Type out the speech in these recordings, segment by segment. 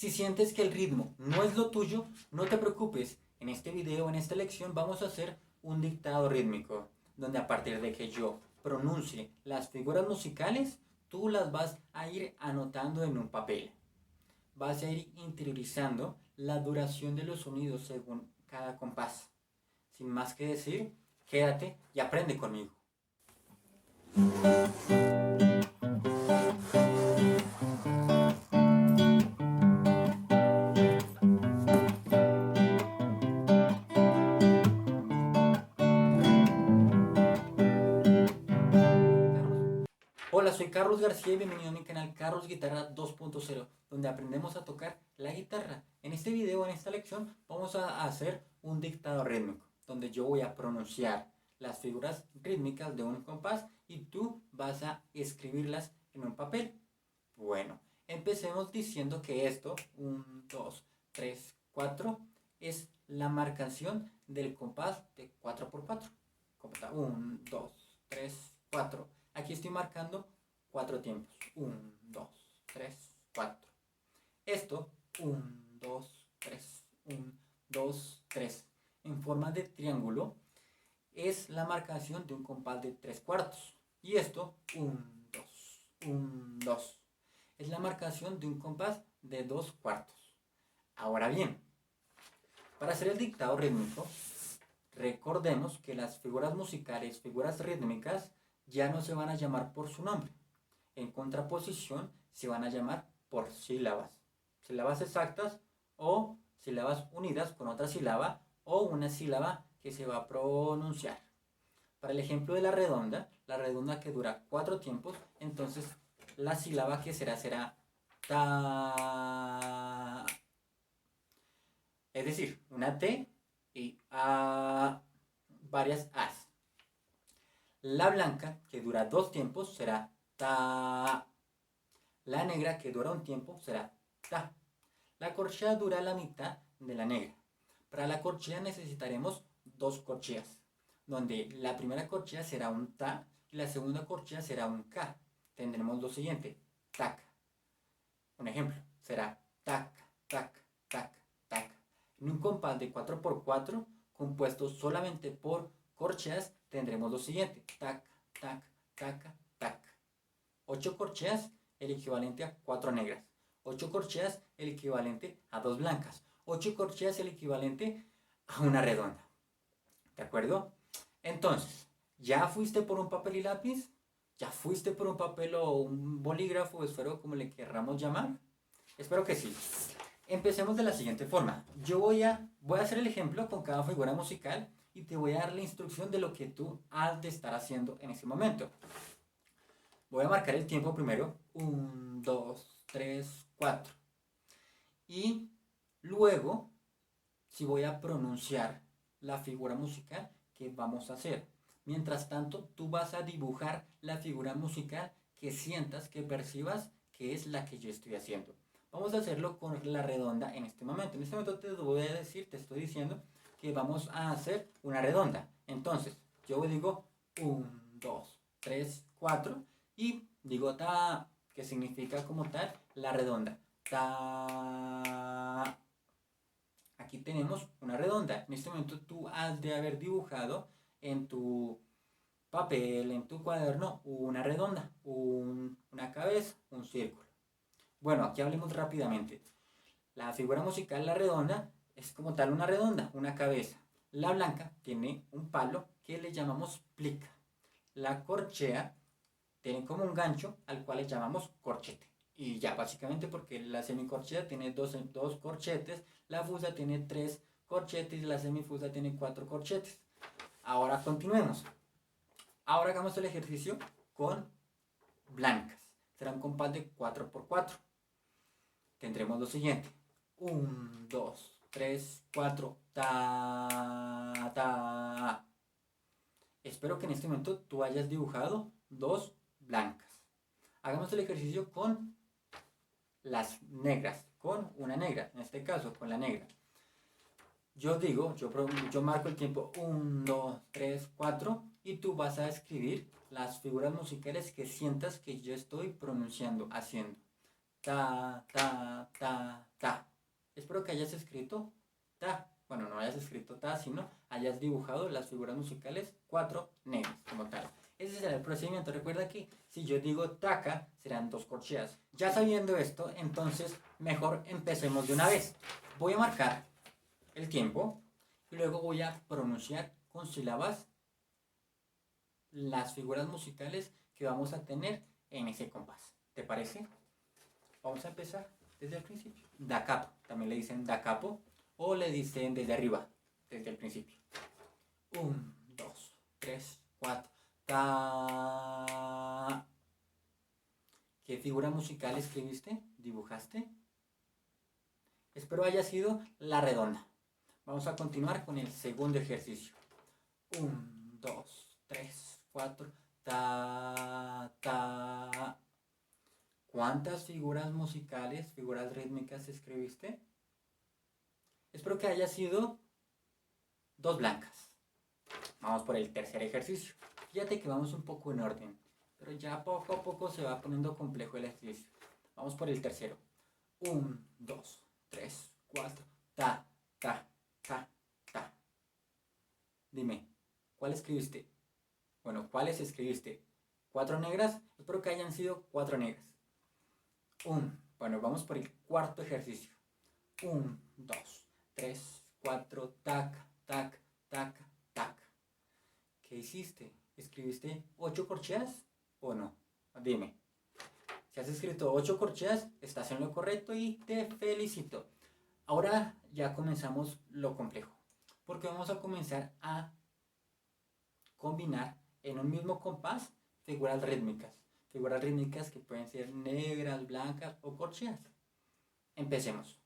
Si sientes que el ritmo no es lo tuyo, no te preocupes. En este video, en esta lección, vamos a hacer un dictado rítmico, donde a partir de que yo pronuncie las figuras musicales, tú las vas a ir anotando en un papel. Vas a ir interiorizando la duración de los sonidos según cada compás. Sin más que decir, quédate y aprende conmigo. Hola, soy Carlos García y bienvenido a mi canal Carlos Guitarra 2.0, donde aprendemos a tocar la guitarra. En este video, en esta lección, vamos a hacer un dictado rítmico, donde yo voy a pronunciar las figuras rítmicas de un compás y tú vas a escribirlas en un papel. Bueno, empecemos diciendo que esto, 1, 2, 3, 4, es la marcación del compás de 4x4. 1, 2, 3, 4. Aquí estoy marcando 4 tiempos. 1, 2, 3, 4. Esto, 1, 2, 3, 1, 2, 3. En forma de triángulo es la marcación de un compás de 3 cuartos. Y esto, 1, 2, 1, 2. Es la marcación de un compás de 2 cuartos. Ahora bien, para hacer el dictado rítmico, recordemos que las figuras musicales, figuras rítmicas, ya no se van a llamar por su nombre. En contraposición, se van a llamar por sílabas. Sílabas exactas o sílabas unidas con otra sílaba o una sílaba que se va a pronunciar. Para el ejemplo de la redonda que dura 4 tiempos, entonces la sílaba que será ta. Es decir, una T y A, varias As. La blanca, que dura 2 tiempos, será ta. La negra, que dura un tiempo, será ta. La corchea dura la mitad de la negra. Para la corchea necesitaremos 2 corcheas, donde la primera corchea será un ta y la segunda corchea será un ka. Tendremos lo siguiente, tac. Un ejemplo, será tac, tac, tac, tac. En un compás de 4x4, compuesto solamente por corcheas, tendremos lo siguiente, tac, tac, tac, tac. 8 corcheas, el equivalente a 4 negras. 8 corcheas, el equivalente a 2 blancas. 8 corcheas, el equivalente a una redonda. ¿De acuerdo? Entonces, ¿ya fuiste por un papel y lápiz? ¿Ya fuiste por un papel o un bolígrafo o esfero, como le querramos llamar? Espero que sí. Empecemos de la siguiente forma. Yo voy a hacer el ejemplo con cada figura musical y te voy a dar la instrucción de lo que tú has de estar haciendo en ese momento. Voy a marcar el tiempo primero. 1, 2, 3, 4. Y luego, si voy a pronunciar la figura musical que vamos a hacer. Mientras tanto, tú vas a dibujar la figura musical que sientas, que percibas que es la que yo estoy haciendo. Vamos a hacerlo con la redonda en este momento. En este momento te estoy diciendo que vamos a hacer una redonda. Entonces, yo digo 1, 2, 3, 4 y digo ta, que significa como tal la redonda. Ta. Aquí tenemos una redonda. En este momento tú has de haber dibujado en tu papel, en tu cuaderno, una redonda, una cabeza, un círculo. Bueno, aquí hablemos rápidamente. La figura musical, la redonda, es como tal una redonda, una cabeza. La blanca tiene un palo que le llamamos plica. La corchea tiene como un gancho al cual le llamamos corchete. Y ya, básicamente porque la semicorchea tiene dos corchetes, la fusa tiene 3 corchetes y la semifusa tiene 4 corchetes. Ahora continuemos. Ahora hagamos el ejercicio con blancas. Será un compás de 4x4. Tendremos lo siguiente. 1, 2, 3, 4. Ta, ta. Espero que en este momento tú hayas dibujado 2 blancas. Hagamos el ejercicio con las negras, con una negra, en este caso con la negra. Yo marco el tiempo 1, 2, 3, 4 y tú vas a escribir las figuras musicales que sientas que yo estoy pronunciando, haciendo. Ta, ta, ta, ta. Espero que hayas escrito ta. Bueno, no hayas escrito ta, sino hayas dibujado las figuras musicales 4 negras como tal. Ese será el procedimiento. Recuerda que si yo digo taca, serán 2 corcheas. Ya sabiendo esto, entonces mejor empecemos de una vez. Voy a marcar el tiempo y luego voy a pronunciar con sílabas las figuras musicales que vamos a tener en ese compás. ¿Te parece? Vamos a empezar desde el principio. Da capo, también le dicen da capo o le dicen desde arriba, desde el principio. 1, 2, 3, 4. Ta. ¿Qué figura musical escribiste? ¿Dibujaste? Espero haya sido la redonda. Vamos a continuar con el segundo ejercicio. 1, 2, 3, 4. Ta, ta. ¿Cuántas figuras musicales, figuras rítmicas escribiste? Espero que haya sido 2 blancas. Vamos por el tercer ejercicio. Fíjate que vamos un poco en orden, pero ya poco a poco se va poniendo complejo el ejercicio. Vamos por el tercero. 1, 2, 3, 4. Ta, ta, ta, ta. Dime, ¿cuál escribiste? Bueno, ¿cuáles escribiste? ¿4 negras? Espero que hayan sido 4 negras. Bueno, vamos por el cuarto ejercicio. 1, 2, 3, 4. Tac, tac, tac, tac. ¿Qué hiciste? ¿Escribiste 8 corcheas o no? Dime. Si has escrito 8 corcheas, estás en lo correcto y te felicito. Ahora ya comenzamos lo complejo, porque vamos a comenzar a combinar en un mismo compás figuras rítmicas. Figuras rítmicas que pueden ser negras, blancas o corcheas. Empecemos.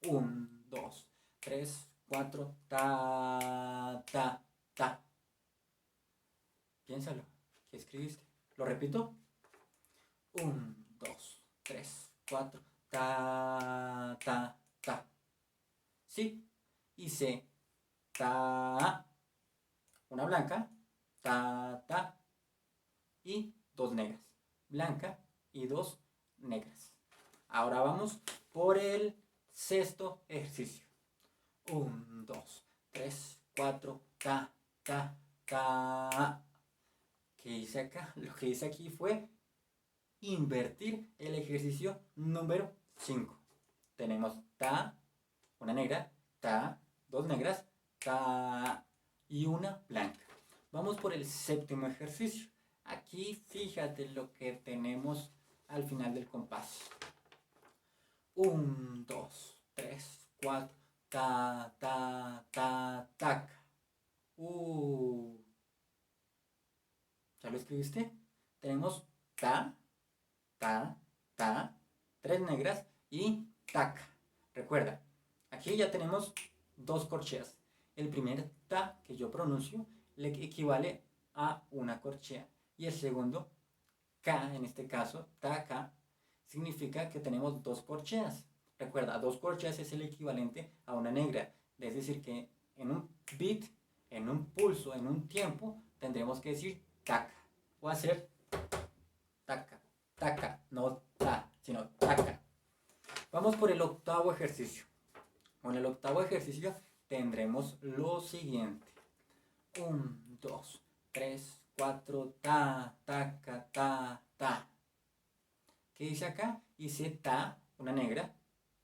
1, 2, 3, 4. Ta, ta, ta. Piénsalo. ¿Qué escribiste? ¿Lo repito? 1, 2, 3, 4. Ta, ta, ta. Sí. Hice ta. Una blanca. Ta, ta. Y 2 negras. Blanca y 2 negras. Ahora vamos por el sexto ejercicio. 1, 2, 3, 4. Ta, ta, ta. ¿Qué hice acá? Lo que hice aquí fue invertir el ejercicio número 5. Tenemos ta, una negra, ta, 2 negras, ta y una blanca. Vamos por el séptimo ejercicio. Aquí fíjate lo que tenemos al final del compás. 1, 2, 3, 4. Ta, ta, ta, tac. ¿Ya lo escribiste? Tenemos ta, ta, ta, 3 negras y tac. Recuerda, aquí ya tenemos 2 corcheas. El primer ta que yo pronuncio le equivale a una corchea. Y el segundo, K, en este caso, ta, K, significa que tenemos 2 corcheas. Recuerda, 2 corcheas es el equivalente a una negra. Es decir, que en un beat, en un pulso, en un tiempo, tendremos que decir taca. O hacer taca, taca, no ta, sino taca. Vamos por el octavo ejercicio. Con el octavo ejercicio tendremos lo siguiente. 1, 2, 3, 4, ta, taca, ta, ta. ¿Qué dice acá? Hice ta, una negra,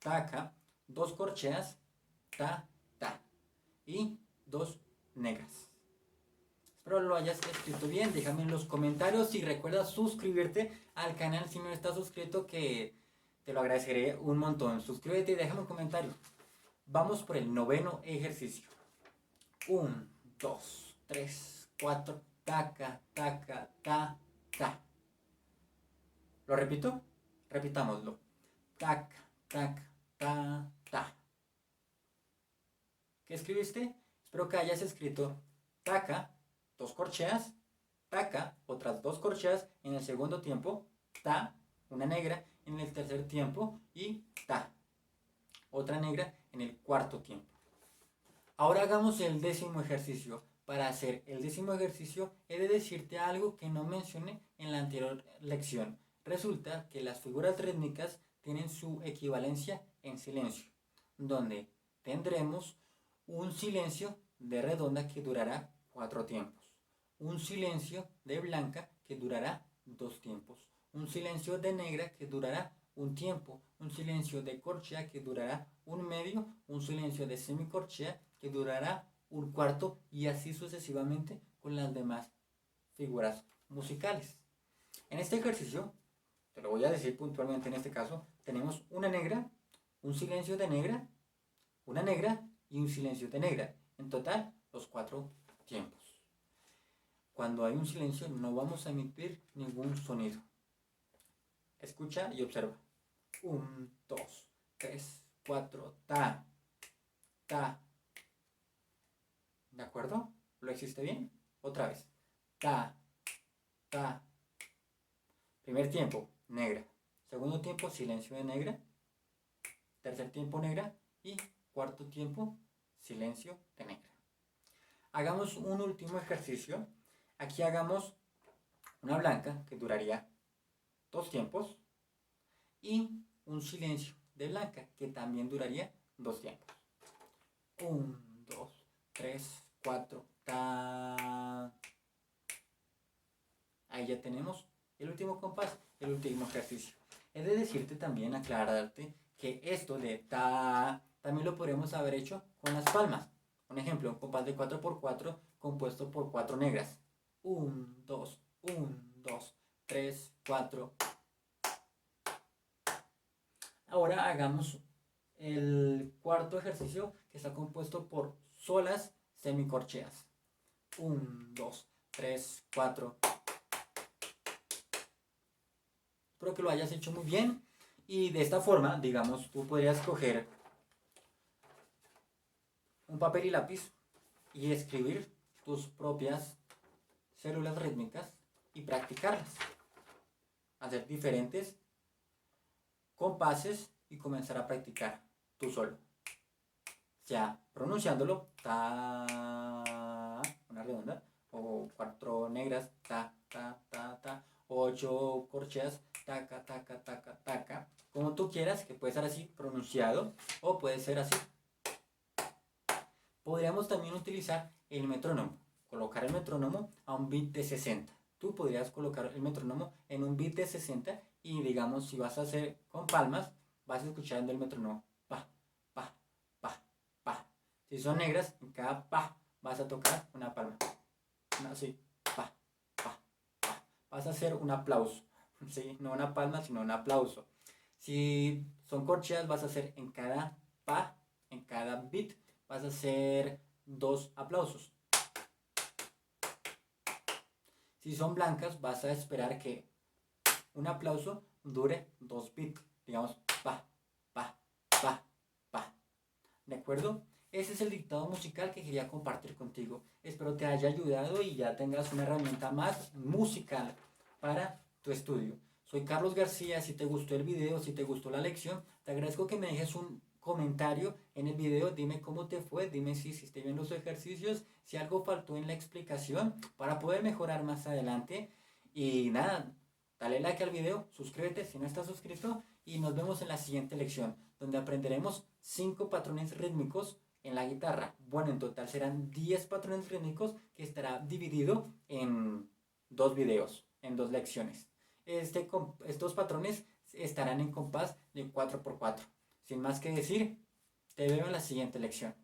taca, 2 corcheas, ta, ta. Y 2 negras. Espero lo hayas escrito bien. Déjame en los comentarios y recuerda suscribirte al canal si no estás suscrito, que te lo agradeceré un montón. Suscríbete y déjame un comentario. Vamos por el noveno ejercicio. 1, 2, 3, 4. Taca, taca, ta, ta. ¿Lo repito? Repitámoslo. Tac, tac, ta, ta. ¿Qué escribiste? Espero que hayas escrito taca, 2 corcheas, taca, otras 2 corcheas en el segundo tiempo, ta, una negra en el tercer tiempo y ta, otra negra en el cuarto tiempo. Ahora hagamos el décimo ejercicio. Para hacer el décimo ejercicio he de decirte algo que no mencioné en la anterior lección. Resulta que las figuras rítmicas tienen su equivalencia en silencio. donde tendremos un silencio de redonda que durará 4 tiempos, un silencio de blanca que durará 2 tiempos, un silencio de negra que durará un tiempo, un silencio de corchea que durará un medio, un silencio de semicorchea que durará un cuarto y así sucesivamente con las demás figuras musicales. En este ejercicio, te lo voy a decir puntualmente en este caso, tenemos una negra, un silencio de negra, una negra y un silencio de negra. En total, los 4 tiempos. Cuando hay un silencio no vamos a emitir ningún sonido. Escucha y observa. 1, 2, 3, 4, ta, ta. ¿De acuerdo? ¿Lo hiciste bien? Otra vez. Ta, ta. Primer tiempo, negra. Segundo tiempo, silencio de negra. Tercer tiempo, negra. Y cuarto tiempo, silencio de negra. Hagamos un último ejercicio. Aquí hagamos una blanca que duraría 2 tiempos y un silencio de blanca que también duraría 2 tiempos. 1, 2, 3, 4, ta. Ahí ya tenemos el último compás, el último ejercicio. He de decirte también, aclararte, que esto de ta también lo podríamos haber hecho con las palmas. Un ejemplo, un compás de 4x4 compuesto por 4 negras. 1, 2, 1, 2, 3, 4. Ahora hagamos el cuarto ejercicio que está compuesto por solas semicorcheas. 1, 2, 3, 4. Espero que lo hayas hecho muy bien. Y de esta forma, digamos, tú podrías coger un papel y lápiz y escribir tus propias células rítmicas y practicarlas. Hacer diferentes compases y comenzar a practicar tú solo. Ya pronunciándolo, ta, una redonda, o 4 negras, ta, ta, ta, ta, 8 corcheas, taca, taca, taca, taca, como tú quieras, que puede ser así pronunciado o puede ser así. Podríamos también utilizar el metrónomo, colocar el metrónomo a un beat de 60. Tú podrías colocar el metrónomo en un beat de 60 y digamos si vas a hacer con palmas, vas escuchando el metrónomo, pa, pa, pa, pa. Si son negras, en cada pa vas a tocar una palma, así, pa, pa, pa. Vas a hacer un aplauso, ¿sí? No una palma, sino un aplauso. Si son corcheas, vas a hacer en cada pa, en cada beat, vas a hacer 2 aplausos. Si son blancas, vas a esperar que un aplauso dure 2 beats. Digamos, pa, pa, pa, pa. ¿De acuerdo? Ese es el dictado musical que quería compartir contigo. Espero te haya ayudado y ya tengas una herramienta más musical para tu estudio. Soy Carlos García. Si te gustó el video, si te gustó la lección, te agradezco que me dejes un comentario en el video. Dime cómo te fue, dime si hiciste bien los ejercicios, si algo faltó en la explicación para poder mejorar más adelante. Y nada, dale like al video, suscríbete si no estás suscrito y nos vemos en la siguiente lección, donde aprenderemos 5 patrones rítmicos en la guitarra. Bueno, en total serán 10 patrones rítmicos que estará dividido en 2 videos, en 2 lecciones. Estos patrones estarán en compás de 4x4. Sin más que decir, te veo en la siguiente lección.